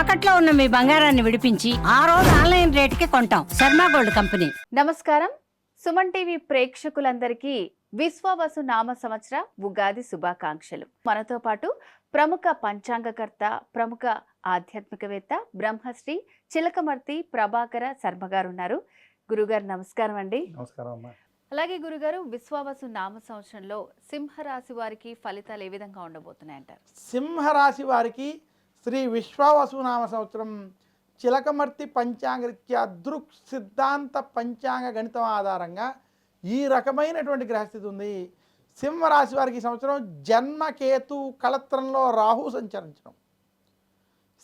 తాకట్లో ఉన్న మీ బంగారాన్ని విడిపించి ఆ రోజు ఆన్లైన్ రేటుకి కొంటాం. Sharma gold company. నమస్కారం. సుమన్ టీవీ ప్రేక్షకులందరికీ విశ్వావసు నామ సంవత్సర ఉగాది శుభాకాంక్షలు. మనతో పాటు ప్రముఖ పంచాంగకర్త, ప్రముఖ ఆధ్యాత్మికవేత్త బ్రహ్మశ్రీ చిలకమర్తి ప్రభాకర శర్మ గారు ఉన్నారు. గురుగారు నమస్కారం అండి. నమస్కారం అమ్మా. అలాగే గురుగారు, విశ్వావసు నామ సంవత్సరంలో సింహరాశి వారికి ఫలితాలు ఏ విధంగా ఉండబోతున్నాయంటారు? సింహరాశి వారికి శ్రీ విశ్వావసునామ సంవత్సరం చిలకమర్తి పంచాంగరీత్యా దృక్ సిద్ధాంత పంచాంగ గణితం ఆధారంగా ఈ రకమైనటువంటి గ్రహస్థితి ఉంది. సింహరాశి వారికి ఈ సంవత్సరం జన్మకేతు కళత్రంలో రాహు సంచరించడం,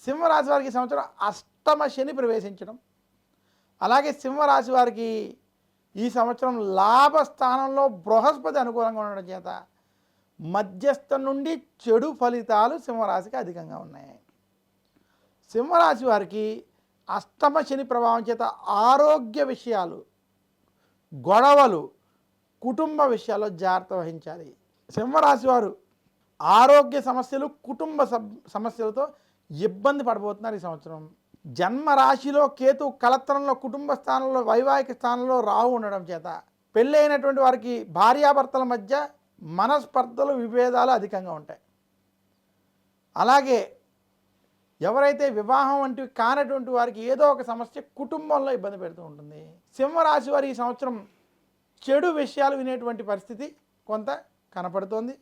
సింహరాశి వారికి ఈ సంవత్సరం అష్టమ శని ప్రవేశించడం, అలాగే సింహరాశి వారికి ఈ సంవత్సరం లాభస్థానంలో బృహస్పతి అనుకూలంగా ఉండడం చేత మధ్యస్థం నుండి చెడు ఫలితాలు సింహరాశికి అధికంగా ఉన్నాయి. సింహరాశి వారికి అష్టమ శని ప్రభావం చేత ఆరోగ్య విషయాలు, గొడవలు, కుటుంబ విషయాల్లో జాగ్రత్త వహించాలి. సింహరాశి వారు ఆరోగ్య సమస్యలు, కుటుంబ సమస్యలతో ఇబ్బంది పడబోతున్నారు ఈ సంవత్సరం. జన్మరాశిలో కేతు కళత్రంలో కుటుంబ స్థానంలో వైవాహిక స్థానంలో రాహు ఉండడం చేత పెళ్ళి అయినటువంటి వారికి భార్యాభర్తల మధ్య మనస్పర్ధలు, విభేదాలు అధికంగా ఉంటాయి. అలాగే ఎవరైతే వివాహం వంటివి కానటువంటి వారికి ఏదో ఒక సమస్య కుటుంబంలో ఇబ్బంది పెడుతూ ఉంటుంది. సింహరాశి వారి ఈ సంవత్సరం చెడు విషయాలు వినేటువంటి పరిస్థితి కొంత కనపడుతోంది.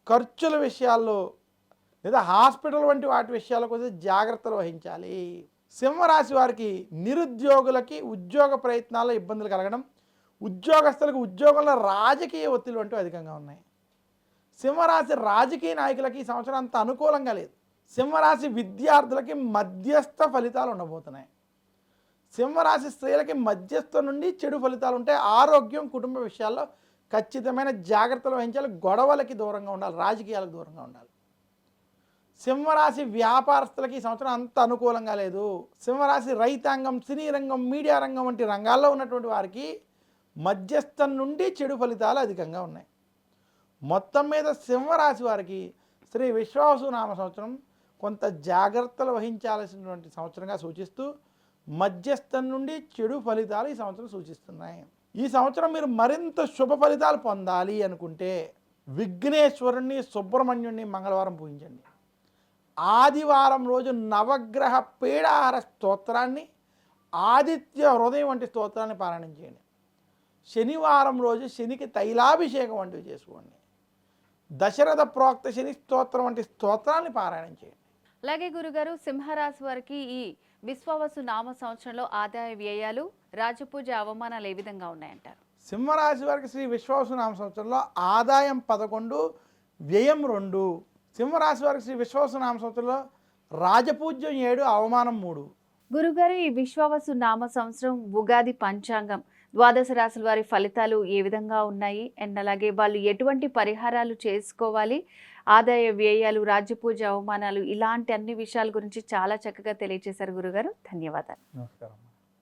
ఖర్చుల విషయాల్లో లేదా హాస్పిటల్ వంటి వాటి విషయాల్లో కొంచెం జాగ్రత్తలు వహించాలి. సింహరాశి వారికి నిరుద్యోగులకి ఉద్యోగ ప్రయత్నాల్లో ఇబ్బందులు కలగడం, ఉద్యోగస్తులకు ఉద్యోగంలో రాజకీయ ఒత్తిడి వంటివి అధికంగా ఉన్నాయి. సింహరాశి రాజకీయ నాయకులకి ఈ సంవత్సరం అంత అనుకూలంగా లేదు. సింహరాశి విద్యార్థులకి మధ్యస్థ ఫలితాలు ఉండబోతున్నాయి. సింహరాశి స్త్రీలకి మధ్యస్థ నుండి చెడు ఫలితాలు ఉంటాయి. ఆరోగ్యం, కుటుంబ విషయాల్లో ఖచ్చితమైన జాగ్రత్తలు వహించాలి. గొడవలకి దూరంగా ఉండాలి, రాజకీయాలకు దూరంగా ఉండాలి. సింహరాశి వ్యాపారస్తులకి ఈ సంవత్సరం అంత అనుకూలంగా లేదు. సింహరాశి రైతాంగం, సినీ రంగం, మీడియా రంగం వంటి రంగాల్లో ఉన్నటువంటి వారికి మధ్యస్థం నుండి చెడు ఫలితాలు అధికంగా ఉన్నాయి. మొత్తం మీద సింహరాశి వారికి శ్రీ విశ్వావసునామ సంవత్సరం కొంత జాగ్రత్తలు వహించాల్సినటువంటి సంవత్సరంగా సూచిస్తూ మధ్యస్థం నుండి చెడు ఫలితాలు ఈ సంవత్సరం సూచిస్తున్నాయి. ఈ సంవత్సరం మీరు మరింత శుభ ఫలితాలు పొందాలి అనుకుంటే విఘ్నేశ్వరుణ్ణి, సుబ్రహ్మణ్యుణ్ణి మంగళవారం పూజించండి. ఆదివారం రోజు నవగ్రహ పీడాహార స్తోత్రాన్ని, ఆదిత్య హృదయం వంటి స్తోత్రాన్ని పారాయణం చేయండి. శనివారం రోజు శనికి తైలాభిషేకం వంటివి చేసుకోండి. దశరథ ప్రోక్త శని స్తోత్రం వంటి స్తోత్రాన్ని పారాయణం చేయండి. అలాగే గురుగారు, సింహరాశి వారికి ఈ విశ్వావసు నామ సంవత్సరంలో ఆదాయ వ్యయాలు, రాజపూజ అవమానాలు ఏ విధంగా ఉన్నాయంటారు? సింహరాశి వారికి శ్రీ విశ్వావసునామ సంవత్సరంలో ఆదాయం 11, వ్యయం 2. సింహరాశి వారికి శ్రీ విశ్వావసునామ సంవత్సరంలో రాజపూజ్యం 7, అవమానం 3. గురుగారు, ఈ విశ్వావసు నామ సంవత్సరం ఉగాది పంచాంగం ద్వాదశ రాశుల వారి ఫలితాలు ఏ విధంగా ఉన్నాయి, అండ్ అలాగే వాళ్ళు ఎటువంటి పరిహారాలు చేసుకోవాలి, ఆదాయ వ్యయాలు, రాజ్యపూజ అవమానాలు, ఇలాంటి అన్ని విషయాల గురించి చాలా చక్కగా తెలియజేశారు గురుగారు. ధన్యవాదాలు. నమస్కారం.